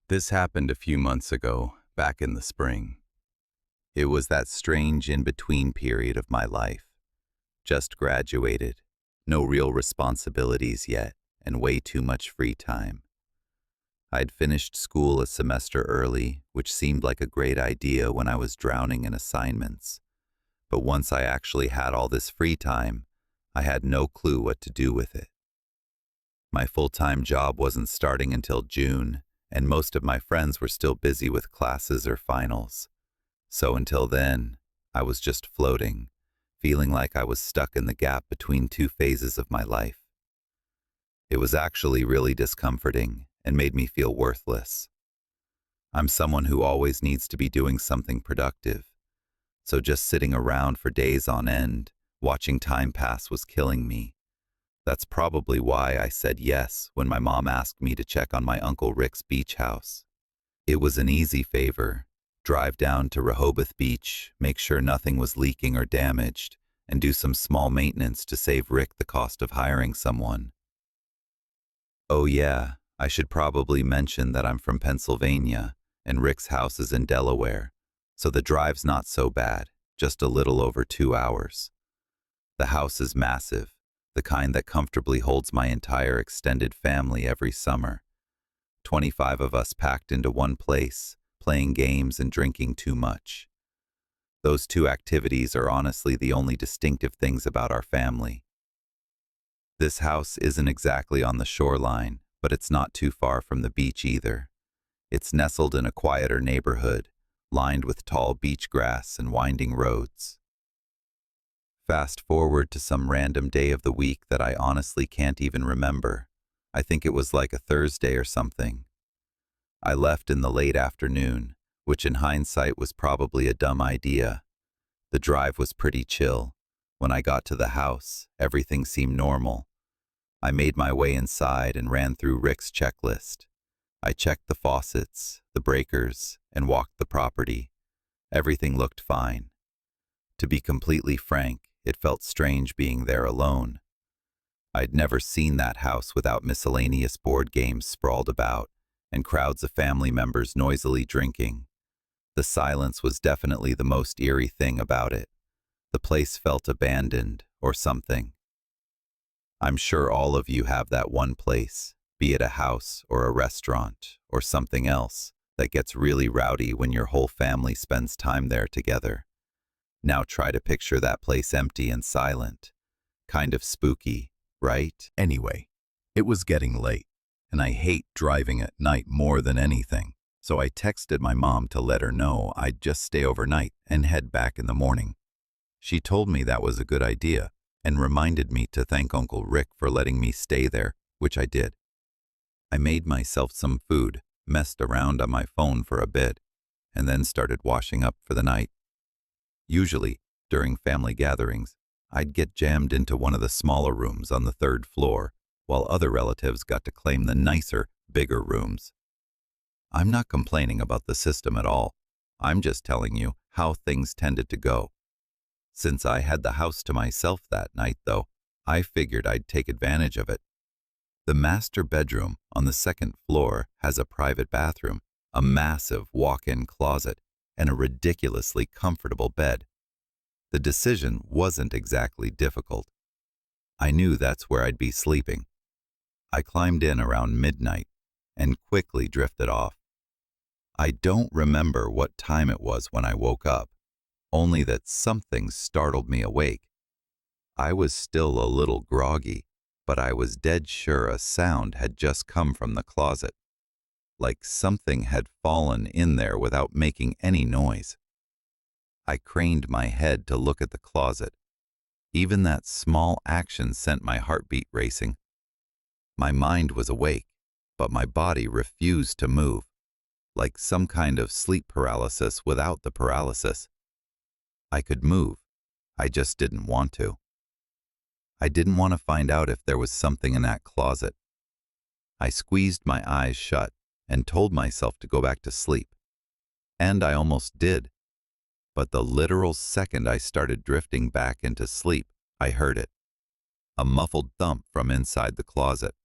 This happened a few months ago, back in the spring. It was that strange in-between period of my life. Just graduated, no real responsibilities yet, and way too much free time. I'd finished school a semester early, which seemed like a great idea when I was drowning in assignments. But once I actually had all this free time, I had no clue what to do with it. My full-time job wasn't starting until June, and most of my friends were still busy with classes or finals. So until then, I was just floating, feeling like I was stuck in the gap between two phases of my life. It was actually really discomforting and made me feel worthless. I'm someone who always needs to be doing something productive, so just sitting around for days on end, watching time pass was killing me. That's probably why I said yes when my mom asked me to check on my Uncle Rick's beach house. It was an easy favor. Drive down to Rehoboth Beach, make sure nothing was leaking or damaged, and do some small maintenance to save Rick the cost of hiring someone. Oh yeah, I should probably mention that I'm from Pennsylvania, and Rick's house is in Delaware, so the drive's not so bad, just a little over 2 hours. The house is massive, the kind that comfortably holds my entire extended family every summer. 25 of us packed into one place, playing games and drinking too much. Those two activities are honestly the only distinctive things about our family. This house isn't exactly on the shoreline, but it's not too far from the beach either. It's nestled in a quieter neighborhood, lined with tall beach grass and winding roads. Fast forward to some random day of the week that I honestly can't even remember. I think it was like a Thursday or something. I left in the late afternoon, which in hindsight was probably a dumb idea. The drive was pretty chill. When I got to the house, everything seemed normal. I made my way inside and ran through Rick's checklist. I checked the faucets, the breakers, and walked the property. Everything looked fine. To be completely frank, it felt strange being there alone. I'd never seen that house without miscellaneous board games sprawled about, and crowds of family members noisily drinking. The silence was definitely the most eerie thing about it. The place felt abandoned, or something. I'm sure all of you have that one place, be it a house or a restaurant or something else, that gets really rowdy when your whole family spends time there together. Now try to picture that place empty and silent. Kind of spooky, right? Anyway, it was getting late, and I hate driving at night more than anything, so I texted my mom to let her know I'd just stay overnight and head back in the morning. She told me that was a good idea and reminded me to thank Uncle Rick for letting me stay there, which I did. I made myself some food, messed around on my phone for a bit, and then started washing up for the night. Usually, during family gatherings, I'd get jammed into one of the smaller rooms on the 3rd floor, while other relatives got to claim the nicer, bigger rooms. I'm not complaining about the system at all. I'm just telling you how things tended to go. Since I had the house to myself that night, though, I figured I'd take advantage of it. The master bedroom on the 2nd floor has a private bathroom, a massive walk-in closet, and a ridiculously comfortable bed. The decision wasn't exactly difficult. I knew that's where I'd be sleeping. I climbed in around midnight and quickly drifted off. I don't remember what time it was when I woke up, only that something startled me awake. I was still a little groggy, but I was dead sure a sound had just come from the closet, like something had fallen in there without making any noise. I craned my head to look at the closet. Even that small action sent my heartbeat racing. My mind was awake, but my body refused to move, like some kind of sleep paralysis without the paralysis. I could move, I just didn't want to. I didn't want to find out if there was something in that closet. I squeezed my eyes shut and told myself to go back to sleep. And I almost did. But the literal second I started drifting back into sleep, I heard it. A muffled thump from inside the closet.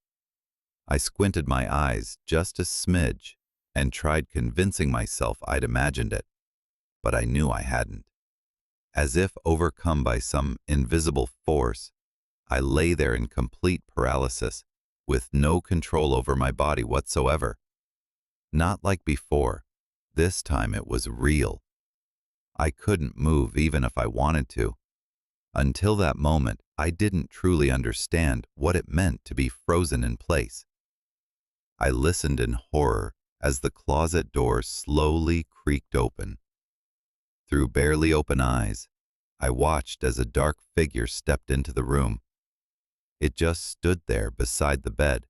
I squinted my eyes just a smidge, and tried convincing myself I'd imagined it, but I knew I hadn't. As if overcome by some invisible force, I lay there in complete paralysis, with no control over my body whatsoever. Not like before. This time it was real. I couldn't move even if I wanted to. Until that moment, I didn't truly understand what it meant to be frozen in place. I listened in horror as the closet door slowly creaked open. Through barely open eyes, I watched as a dark figure stepped into the room. It just stood there beside the bed,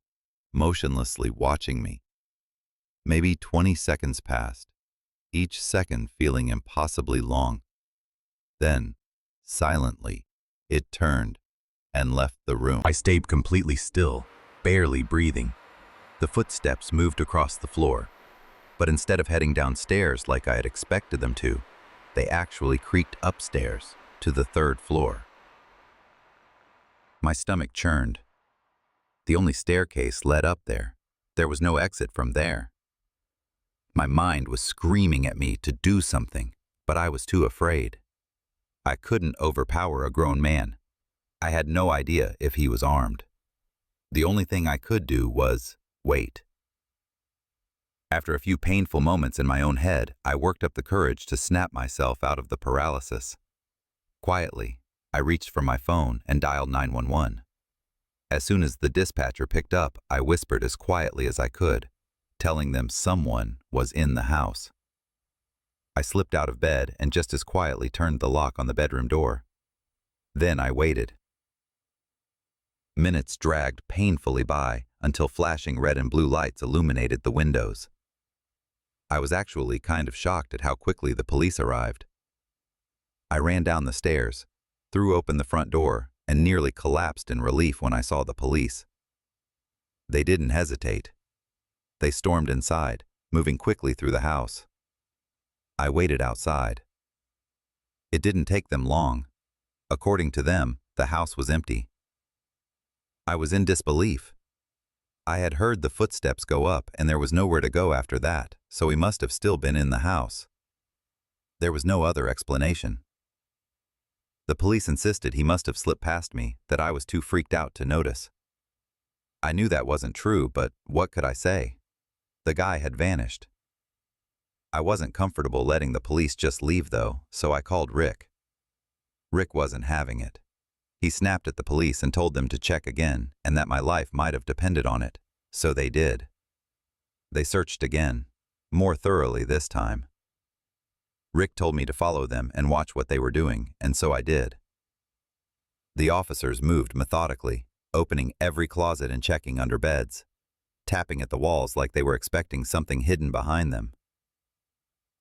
motionlessly watching me. Maybe 20 seconds passed, each second feeling impossibly long. Then, silently, it turned and left the room. I stayed completely still, barely breathing. The footsteps moved across the floor, but instead of heading downstairs like I had expected them to, they actually creaked upstairs to the 3rd floor. My stomach churned. The only staircase led up there. There was no exit from there. My mind was screaming at me to do something, but I was too afraid. I couldn't overpower a grown man. I had no idea if he was armed. The only thing I could do was wait. After a few painful moments in my own head, I worked up the courage to snap myself out of the paralysis. Quietly, I reached for my phone and dialed 911. As soon as the dispatcher picked up, I whispered as quietly as I could, telling them someone was in the house. I slipped out of bed and just as quietly turned the lock on the bedroom door. Then I waited. Minutes dragged painfully by until flashing red and blue lights illuminated the windows. I was actually kind of shocked at how quickly the police arrived. I ran down the stairs, threw open the front door, and nearly collapsed in relief when I saw the police. They didn't hesitate. They stormed inside, moving quickly through the house. I waited outside. It didn't take them long. According to them, the house was empty. I was in disbelief. I had heard the footsteps go up and there was nowhere to go after that, so he must have still been in the house. There was no other explanation. The police insisted he must have slipped past me, that I was too freaked out to notice. I knew that wasn't true, but what could I say? The guy had vanished. I wasn't comfortable letting the police just leave though, so I called Rick. Rick wasn't having it. He snapped at the police and told them to check again and that my life might have depended on it, so they did. They searched again, more thoroughly this time. Rick told me to follow them and watch what they were doing, and so I did. The officers moved methodically, opening every closet and checking under beds, tapping at the walls like they were expecting something hidden behind them.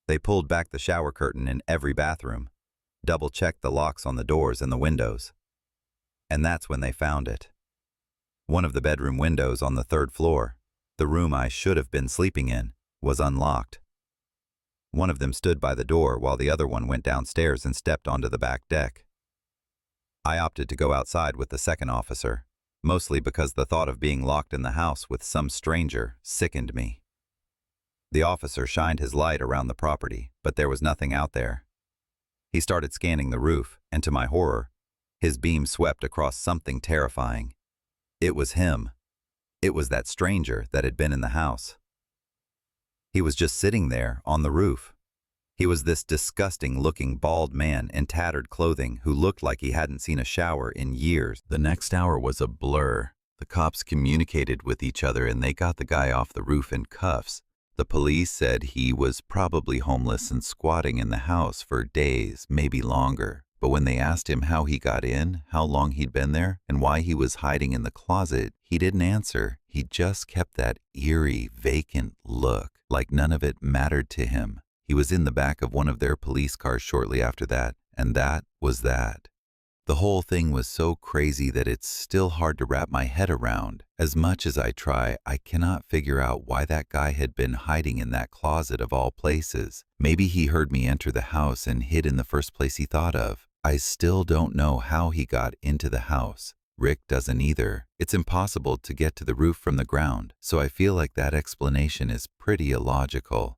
They pulled back the shower curtain in every bathroom, double-checked the locks on the doors and the windows. And that's when they found it. One of the bedroom windows on the 3rd floor, the room I should have been sleeping in, was unlocked. One of them stood by the door while the other one went downstairs and stepped onto the back deck. I opted to go outside with the second officer, mostly because the thought of being locked in the house with some stranger sickened me. The officer shined his light around the property, but there was nothing out there. He started scanning the roof, and to my horror, his beam swept across something terrifying. It was him. It was that stranger that had been in the house. He was just sitting there on the roof. He was this disgusting-looking bald man in tattered clothing who looked like he hadn't seen a shower in years. The next hour was a blur. The cops communicated with each other and they got the guy off the roof in cuffs. The police said he was probably homeless and squatting in the house for days, maybe longer. But when they asked him how he got in, how long he'd been there, and why he was hiding in the closet, he didn't answer. He just kept that eerie, vacant look, like none of it mattered to him. He was in the back of one of their police cars shortly after that, and that was that. The whole thing was so crazy that it's still hard to wrap my head around. As much as I try, I cannot figure out why that guy had been hiding in that closet of all places. Maybe he heard me enter the house and hid in the first place he thought of. I still don't know how he got into the house, Rick doesn't either. It's impossible to get to the roof from the ground, so I feel like that explanation is pretty illogical.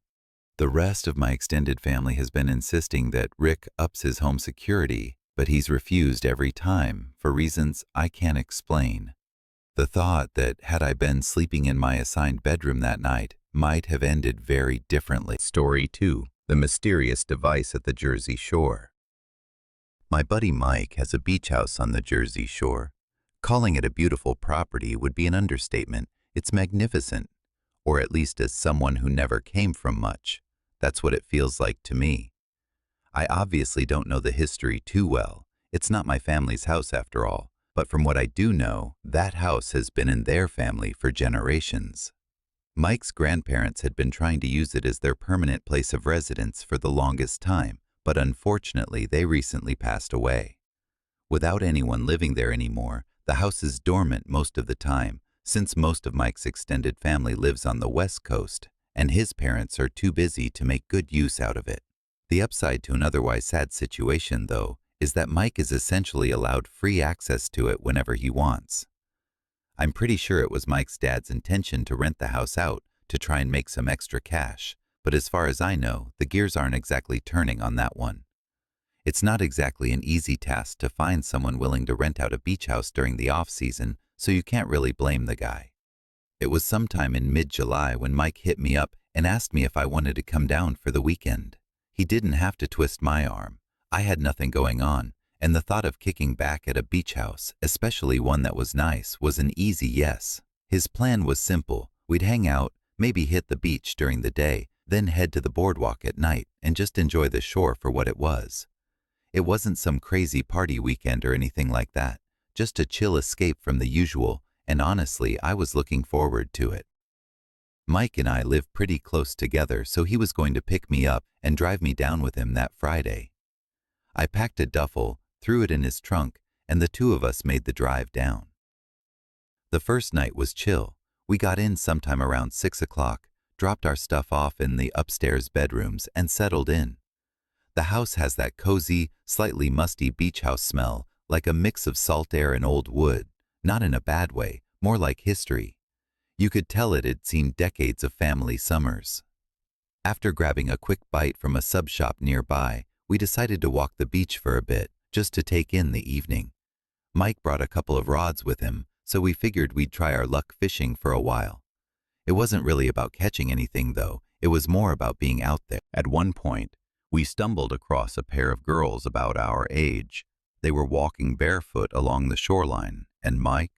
The rest of my extended family has been insisting that Rick ups his home security, but he's refused every time for reasons I can't explain. The thought that had I been sleeping in my assigned bedroom that night might have ended very differently. Story 2. The mysterious device at the Jersey Shore. My buddy Mike has a beach house on the Jersey Shore. Calling it a beautiful property would be an understatement. It's magnificent, or at least as someone who never came from much. That's what it feels like to me. I obviously don't know the history too well. It's not my family's house after all, but from what I do know, that house has been in their family for generations. Mike's grandparents had been trying to use it as their permanent place of residence for the longest time, but unfortunately they recently passed away. Without anyone living there anymore, the house is dormant most of the time, since most of Mike's extended family lives on the West Coast, and his parents are too busy to make good use out of it. The upside to an otherwise sad situation, though, is that Mike is essentially allowed free access to it whenever he wants. I'm pretty sure it was Mike's dad's intention to rent the house out to try and make some extra cash, but as far as I know, the gears aren't exactly turning on that one. It's not exactly an easy task to find someone willing to rent out a beach house during the off-season, so you can't really blame the guy. It was sometime in mid-July when Mike hit me up and asked me if I wanted to come down for the weekend. He didn't have to twist my arm. I had nothing going on, and the thought of kicking back at a beach house, especially one that was nice, was an easy yes. His plan was simple. We'd hang out, maybe hit the beach during the day, then head to the boardwalk at night and just enjoy the shore for what it was. It wasn't some crazy party weekend or anything like that, just a chill escape from the usual, and honestly, I was looking forward to it. Mike and I live pretty close together, so he was going to pick me up and drive me down with him that Friday. I packed a duffel, threw it in his trunk, and the two of us made the drive down. The first night was chill. We got in sometime around 6 o'clock, dropped our stuff off in the upstairs bedrooms, and settled in. The house has that cozy, slightly musty beach house smell, like a mix of salt air and old wood, not in a bad way, more like history. You could tell it had seen decades of family summers. After grabbing a quick bite from a sub shop nearby, we decided to walk the beach for a bit, just to take in the evening. Mike brought a couple of rods with him, so we figured we'd try our luck fishing for a while. It wasn't really about catching anything, though. It was more about being out there. At one point, we stumbled across a pair of girls about our age. They were walking barefoot along the shoreline, and Mike,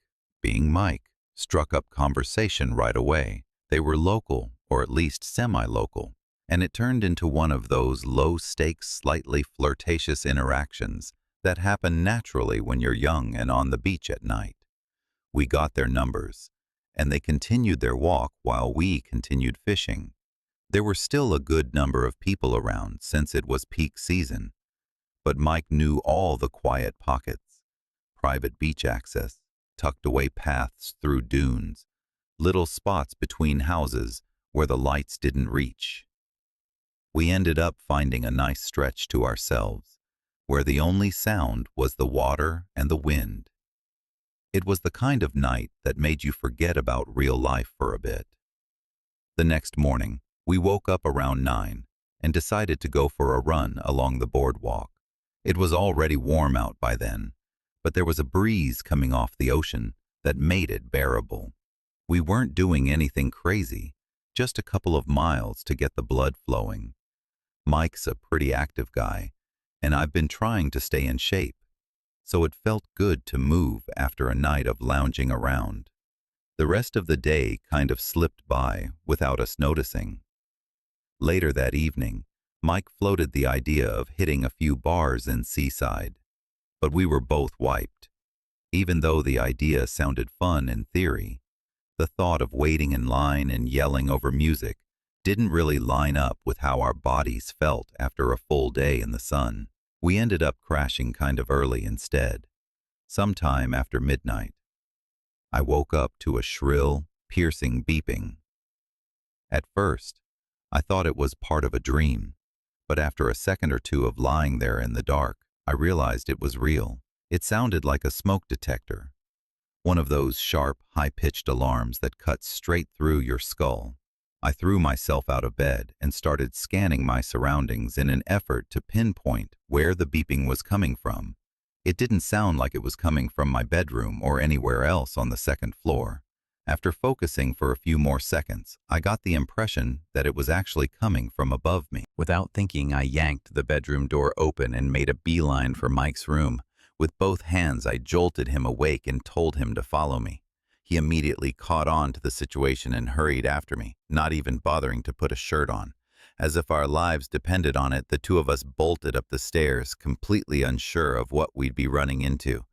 being Mike, struck up conversation right away. They were local, or at least semi-local, and it turned into one of those low-stakes, slightly flirtatious interactions that happen naturally when you're young and on the beach at night. We got their numbers, and they continued their walk while we continued fishing. There were still a good number of people around since it was peak season, but Mike knew all the quiet pockets, private beach access, tucked away paths through dunes, little spots between houses where the lights didn't reach. We ended up finding a nice stretch to ourselves, where the only sound was the water and the wind. It was the kind of night that made you forget about real life for a bit. The next morning, we woke up around 9 and decided to go for a run along the boardwalk. It was already warm out by then, but there was a breeze coming off the ocean that made it bearable. We weren't doing anything crazy, just a couple of miles to get the blood flowing. Mike's a pretty active guy, and I've been trying to stay in shape, so it felt good to move after a night of lounging around. The rest of the day kind of slipped by without us noticing. Later that evening, Mike floated the idea of hitting a few bars in Seaside, but we were both wiped. Even though the idea sounded fun in theory, the thought of waiting in line and yelling over music didn't really line up with how our bodies felt after a full day in the sun. We ended up crashing kind of early instead, sometime after midnight. I woke up to a shrill, piercing beeping. At first, I thought it was part of a dream, but after a second or two of lying there in the dark, I realized it was real. It sounded like a smoke detector, One of those sharp, high-pitched alarms that cuts straight through your skull. I threw myself out of bed and started scanning my surroundings in an effort to pinpoint where the beeping was coming from. It didn't sound like it was coming from my bedroom or anywhere else on the second floor. After focusing for a few more seconds, I got the impression that it was actually coming from above me. Without thinking, I yanked the bedroom door open and made a beeline for Mike's room. With both hands, I jolted him awake and told him to follow me. He immediately caught on to the situation and hurried after me, not even bothering to put a shirt on. As if our lives depended on it, the two of us bolted up the stairs, completely unsure of what we'd be running into.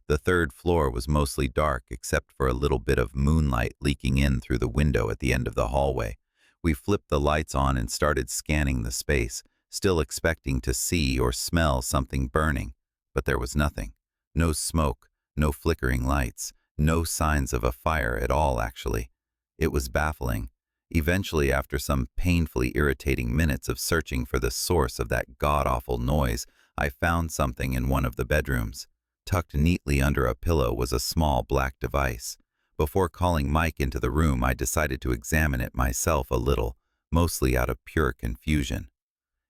The third floor was mostly dark, except for a little bit of moonlight leaking in through the window at the end of the hallway. We flipped the lights on and started scanning the space, still expecting to see or smell something burning. But there was nothing. No smoke, no flickering lights, no signs of a fire at all, actually. It was baffling. Eventually, after some painfully irritating minutes of searching for the source of that god-awful noise, I found something in one of the bedrooms. Tucked neatly under a pillow was a small black device. Before calling Mike into the room, I decided to examine it myself a little, mostly out of pure confusion.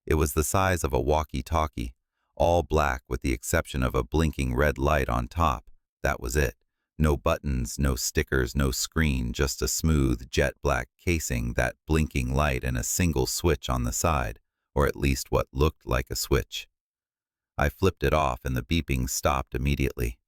It was the size of a walkie-talkie, all black with the exception of a blinking red light on top. That was it. No buttons, no stickers, no screen, just a smooth, jet-black casing, that blinking light, and a single switch on the side, or at least what looked like a switch. I flipped it off and the beeping stopped immediately.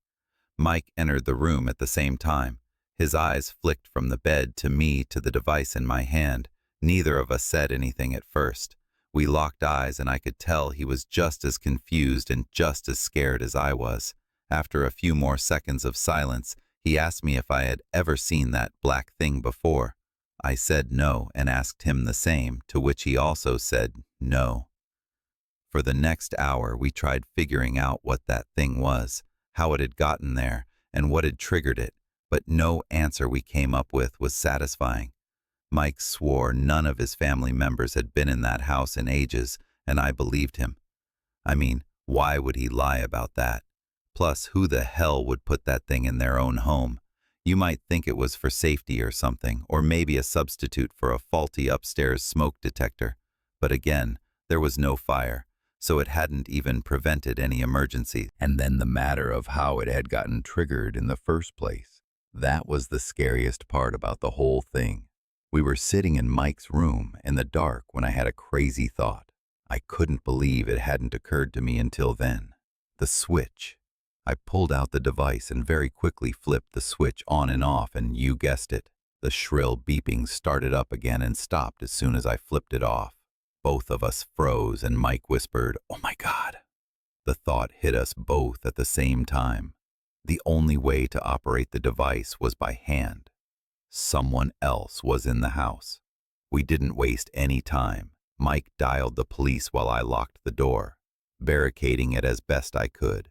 Mike entered the room at the same time. His eyes flicked from the bed to me to the device in my hand. Neither of us said anything at first. We locked eyes and I could tell he was just as confused and just as scared as I was. After a few more seconds of silence, he asked me if I had ever seen that black thing before. I said no and asked him the same, to which he also said no. For the next hour, we tried figuring out what that thing was, how it had gotten there, and what had triggered it, but no answer we came up with was satisfying. Mike swore none of his family members had been in that house in ages, and I believed him. I mean, why would he lie about that? Plus, who the hell would put that thing in their own home? You might think it was for safety or something, or maybe a substitute for a faulty upstairs smoke detector. But again, there was no fire, so it hadn't even prevented any emergency. And then the matter of how it had gotten triggered in the first place. That was the scariest part about the whole thing. We were sitting in Mike's room in the dark when I had a crazy thought. I couldn't believe it hadn't occurred to me until then. The switch. I pulled out the device and very quickly flipped the switch on and off, and you guessed it. The shrill beeping started up again and stopped as soon as I flipped it off. Both of us froze and Mike whispered, "Oh my God." The thought hit us both at the same time. The only way to operate the device was by hand. Someone else was in the house. We didn't waste any time. Mike dialed the police while I locked the door, barricading it as best I could.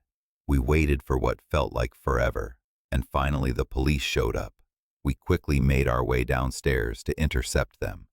We waited for what felt like forever, and finally the police showed up. We quickly made our way downstairs to intercept them.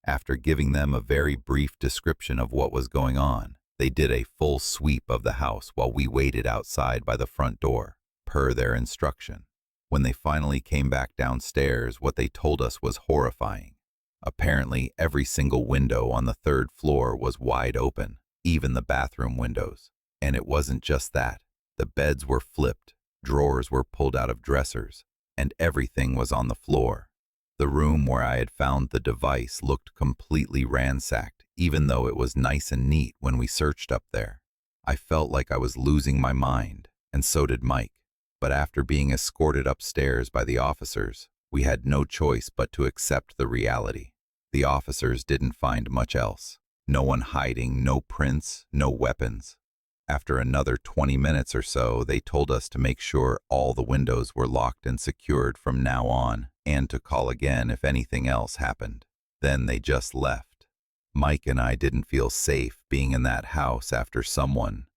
After giving them a very brief description of what was going on, they did a full sweep of the house while we waited outside by the front door, per their instruction. When they finally came back downstairs, what they told us was horrifying. Apparently, every single window on the third floor was wide open, even the bathroom windows. And it wasn't just that. The beds were flipped, drawers were pulled out of dressers, and everything was on the floor. The room where I had found the device looked completely ransacked, even though it was nice and neat when we searched up there. I felt like I was losing my mind, and so did Mike. But after being escorted upstairs by the officers, we had no choice but to accept the reality. The officers didn't find much else. No one hiding, no prints, no weapons. After another 20 minutes or so, they told us to make sure all the windows were locked and secured from now on, and to call again if anything else happened. Then they just left. Mike and I didn't feel safe being in that house after someone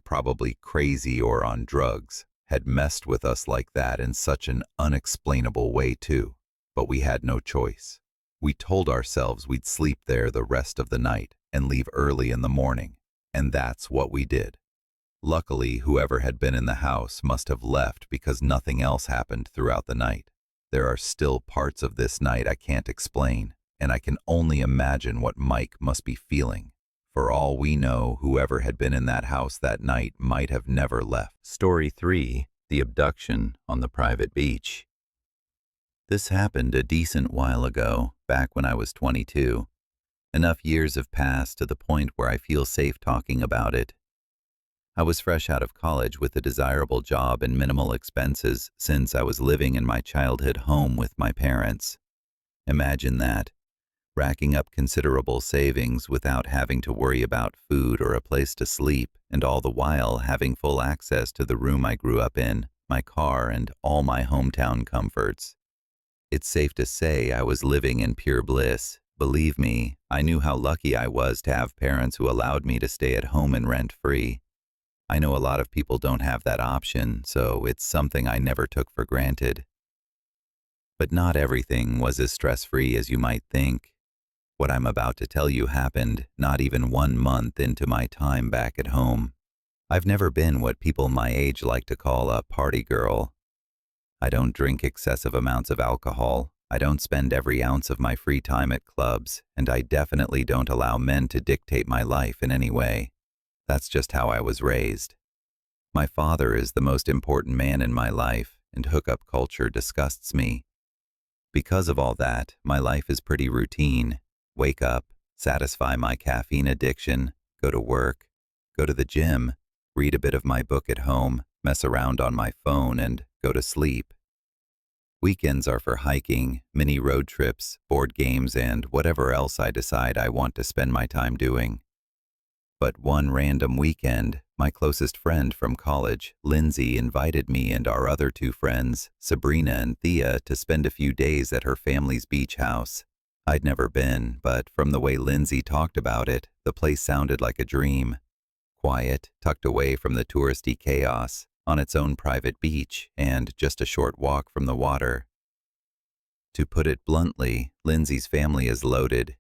probably crazy or on drugs, had messed with us like that in such an unexplainable way too. But we had no choice. We told ourselves we'd sleep there the rest of the night and leave early in the morning. And that's what we did. Luckily, whoever had been in the house must have left because nothing else happened throughout the night. There are still parts of this night I can't explain, and I can only imagine what Mike must be feeling. For all we know, whoever had been in that house that night might have never left. Story 3. The abduction on the private beach. This happened a decent while ago, back when I was 22. Enough years have passed to the point where I feel safe talking about it. I was fresh out of college with a desirable job and minimal expenses since I was living in my childhood home with my parents. Imagine that, racking up considerable savings without having to worry about food or a place to sleep, and all the while having full access to the room I grew up in, my car, and all my hometown comforts. It's safe to say I was living in pure bliss. Believe me, I knew how lucky I was to have parents who allowed me to stay at home and rent-free. I know a lot of people don't have that option, so it's something I never took for granted. But not everything was as stress-free as you might think. What I'm about to tell you happened not even 1 month into my time back at home. I've never been what people my age like to call a party girl. I don't drink excessive amounts of alcohol, I don't spend every ounce of my free time at clubs, and I definitely don't allow men to dictate my life in any way. That's just how I was raised. My father is the most important man in my life, and hookup culture disgusts me. Because of all that, my life is pretty routine. Wake up, satisfy my caffeine addiction, go to work, go to the gym, read a bit of my book at home, mess around on my phone, and go to sleep. Weekends are for hiking, mini road trips, board games, and whatever else I decide I want to spend my time doing. But one random weekend, my closest friend from college, Lindsay, invited me and our other 2 friends, Sabrina and Thea, to spend a few days at her family's beach house. I'd never been, but from the way Lindsay talked about it, the place sounded like a dream. Quiet, tucked away from the touristy chaos, on its own private beach, and just a short walk from the water. To put it bluntly, Lindsay's family is loaded.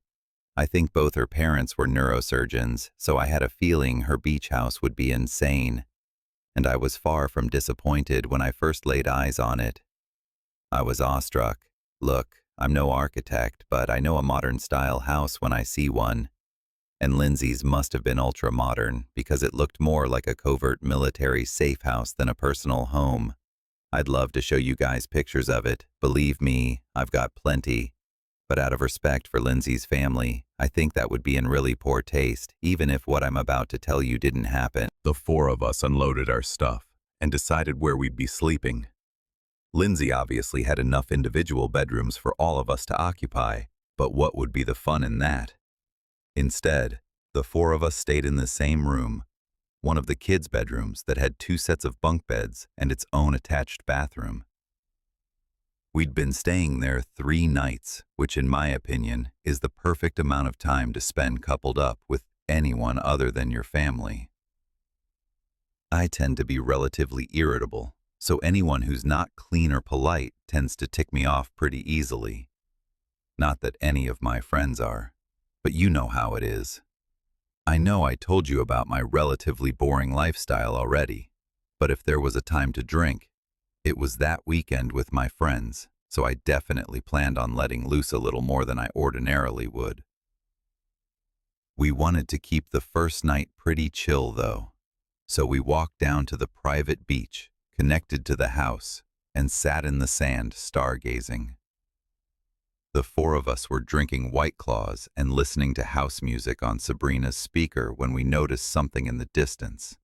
I think both her parents were neurosurgeons, so I had a feeling her beach house would be insane. And I was far from disappointed when I first laid eyes on it. I was awestruck. Look, I'm no architect, but I know a modern-style house when I see one. And Lindsay's must have been ultra-modern, because it looked more like a covert military safe house than a personal home. I'd love to show you guys pictures of it. Believe me, I've got plenty. But out of respect for Lindsay's family, I think that would be in really poor taste, even if what I'm about to tell you didn't happen. The 4 of us unloaded our stuff and decided where we'd be sleeping. Lindsay obviously had enough individual bedrooms for all of us to occupy, but what would be the fun in that? Instead, the 4 of us stayed in the same room, one of the kids' bedrooms that had 2 sets of bunk beds and its own attached bathroom. We'd been staying there 3 nights, which in my opinion is the perfect amount of time to spend coupled up with anyone other than your family. I tend to be relatively irritable, so anyone who's not clean or polite tends to tick me off pretty easily. Not that any of my friends are, but you know how it is. I know I told you about my relatively boring lifestyle already, but if there was a time to drink, it was that weekend with my friends, so I definitely planned on letting loose a little more than I ordinarily would. We wanted to keep the first night pretty chill, though, so we walked down to the private beach connected to the house and sat in the sand stargazing. The 4 of us were drinking White Claws and listening to house music on Sabrina's speaker when we noticed something in the distance.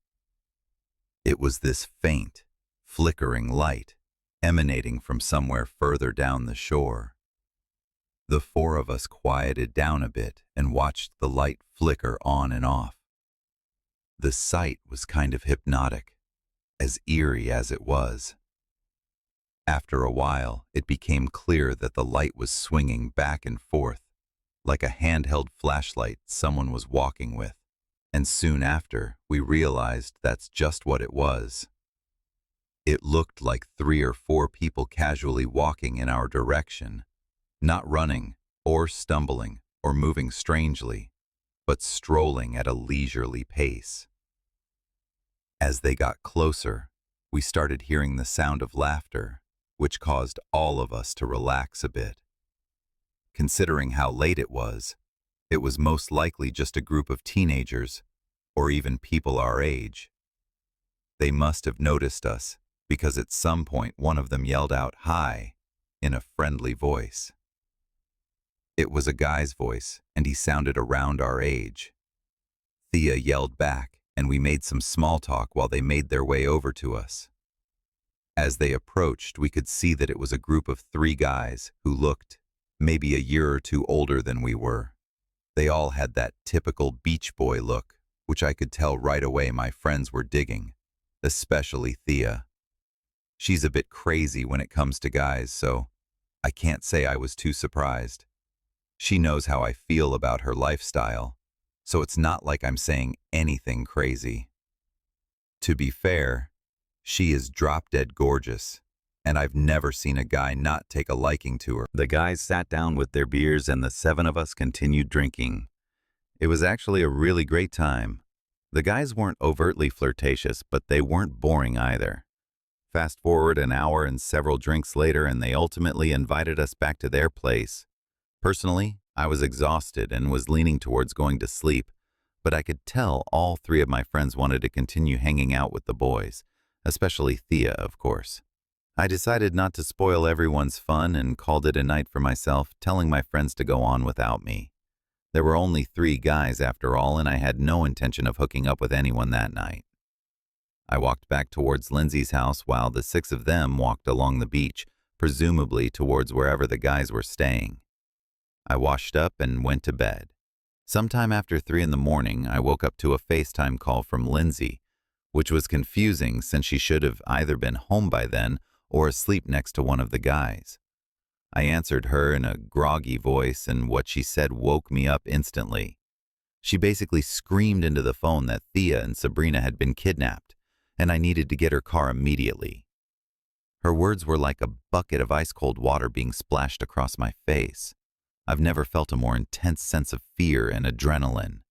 It was this faint, flickering light emanating from somewhere further down the shore. The 4 of us quieted down a bit and watched the light flicker on and off. The sight was kind of hypnotic, as eerie as it was. After a while, it became clear that the light was swinging back and forth, like a handheld flashlight someone was walking with, and soon after, we realized that's just what it was. It looked like 3 or 4 people casually walking in our direction, not running or stumbling or moving strangely, but strolling at a leisurely pace. As they got closer, we started hearing the sound of laughter, which caused all of us to relax a bit. Considering how late it was most likely just a group of teenagers, or even people our age. They must have noticed us, because at some point one of them yelled out, "Hi," in a friendly voice. It was a guy's voice, and he sounded around our age. Thea yelled back, and we made some small talk while they made their way over to us. As they approached, we could see that it was a group of 3 guys who looked maybe a year or 2 older than we were. They all had that typical beach boy look, which I could tell right away my friends were digging, especially Thea. She's a bit crazy when it comes to guys, so I can't say I was too surprised. She knows how I feel about her lifestyle, so it's not like I'm saying anything crazy. To be fair, she is drop-dead gorgeous, and I've never seen a guy not take a liking to her. The guys sat down with their beers and the 7 of us continued drinking. It was actually a really great time. The guys weren't overtly flirtatious, but they weren't boring either. Fast forward an hour and several drinks later, and they ultimately invited us back to their place. Personally, I was exhausted and was leaning towards going to sleep, but I could tell all 3 of my friends wanted to continue hanging out with the boys, especially Thea, of course. I decided not to spoil everyone's fun and called it a night for myself, telling my friends to go on without me. There were only 3 guys after all, and I had no intention of hooking up with anyone that night. I walked back towards Lindsay's house while the 6 of them walked along the beach, presumably towards wherever the guys were staying. I washed up and went to bed. Sometime after 3 in the morning, I woke up to a FaceTime call from Lindsay, which was confusing since she should have either been home by then or asleep next to one of the guys. I answered her in a groggy voice, and what she said woke me up instantly. She basically screamed into the phone that Thea and Sabrina had been kidnapped, and I needed to get her car immediately. Her words were like a bucket of ice-cold water being splashed across my face. I've never felt a more intense sense of fear and adrenaline.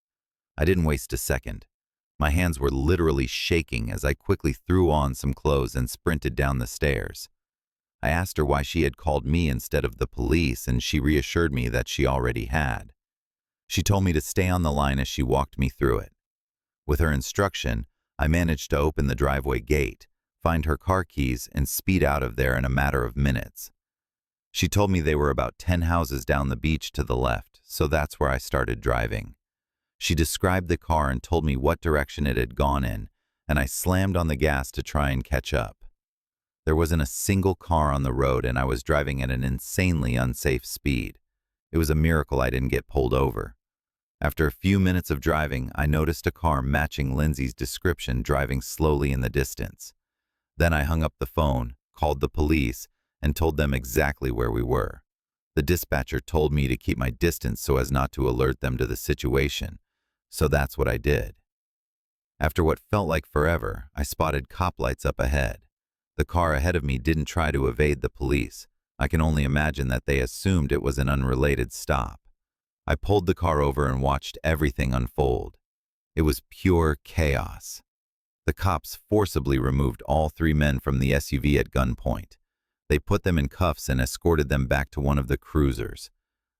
I didn't waste a second. My hands were literally shaking as I quickly threw on some clothes and sprinted down the stairs. I asked her why she had called me instead of the police, and she reassured me that she already had. She told me to stay on the line as she walked me through it. With her instruction, I managed to open the driveway gate, find her car keys, and speed out of there in a matter of minutes. She told me they were about 10 houses down the beach to the left, so that's where I started driving. She described the car and told me what direction it had gone in, and I slammed on the gas to try and catch up. There wasn't a single car on the road, and I was driving at an insanely unsafe speed. It was a miracle I didn't get pulled over. After a few minutes of driving, I noticed a car matching Lindsay's description driving slowly in the distance. Then I hung up the phone, called the police, and told them exactly where we were. The dispatcher told me to keep my distance so as not to alert them to the situation, so that's what I did. After what felt like forever, I spotted cop lights up ahead. The car ahead of me didn't try to evade the police. I can only imagine that they assumed it was an unrelated stop. I pulled the car over and watched everything unfold. It was pure chaos. The cops forcibly removed all 3 men from the SUV at gunpoint. They put them in cuffs and escorted them back to one of the cruisers.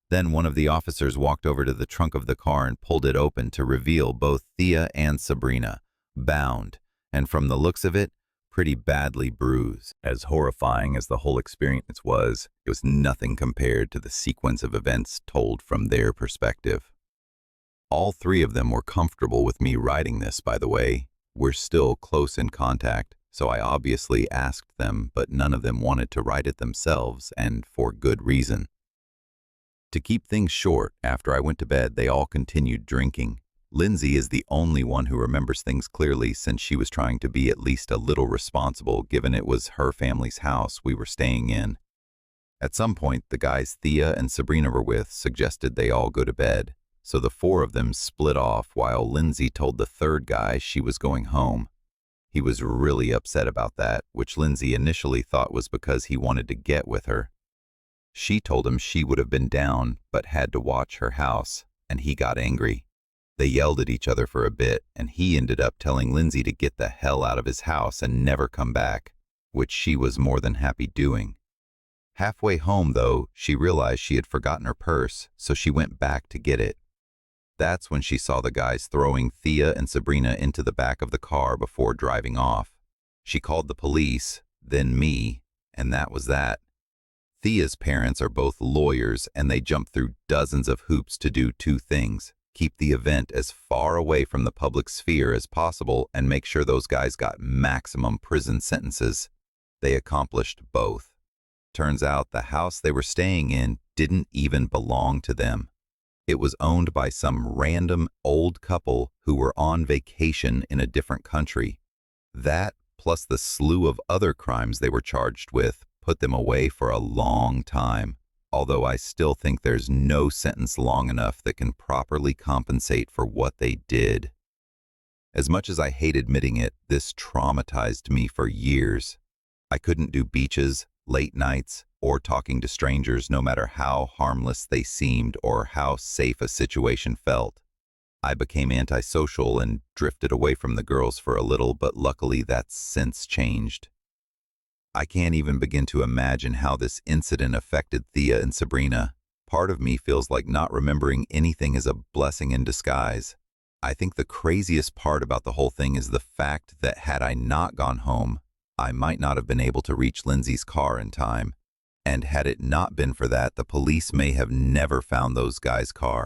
Then one of the officers walked over to the trunk of the car and pulled it open to reveal both Thea and Sabrina, bound, and from the looks of it, pretty badly bruised. As horrifying as the whole experience was, it was nothing compared to the sequence of events told from their perspective. All 3 of them were comfortable with me writing this, by the way. We're still close in contact, so I obviously asked them, but none of them wanted to write it themselves, and for good reason. To keep things short, after I went to bed, they all continued drinking. Lindsay is the only one who remembers things clearly since she was trying to be at least a little responsible given it was her family's house we were staying in. At some point, the guys Thea and Sabrina were with suggested they all go to bed, so the 4 of them split off while Lindsay told the 3rd guy she was going home. He was really upset about that, which Lindsay initially thought was because he wanted to get with her. She told him she would have been down, but had to watch her house, and he got angry. They yelled at each other for a bit, and he ended up telling Lindsay to get the hell out of his house and never come back, which she was more than happy doing. Halfway home, though, she realized she had forgotten her purse, so she went back to get it. That's when she saw the guys throwing Thea and Sabrina into the back of the car before driving off. She called the police, then me, and that was that. Thea's parents are both lawyers, and they jumped through dozens of hoops to do two things: keep the event as far away from the public sphere as possible and make sure those guys got maximum prison sentences. They accomplished both. Turns out the house they were staying in didn't even belong to them. It was owned by some random old couple who were on vacation in a different country. That, plus the slew of other crimes they were charged with, put them away for a long time, although I still think there's no sentence long enough that can properly compensate for what they did. As much as I hate admitting it, this traumatized me for years. I couldn't do beaches, late nights, or talking to strangers no matter how harmless they seemed or how safe a situation felt. I became antisocial and drifted away from the girls for a little, but luckily that's since changed. I can't even begin to imagine how this incident affected Thea and Sabrina. Part of me feels like not remembering anything is a blessing in disguise. I think the craziest part about the whole thing is the fact that had I not gone home, I might not have been able to reach Lindsay's car in time. And had it not been for that, the police may have never found those guys' car.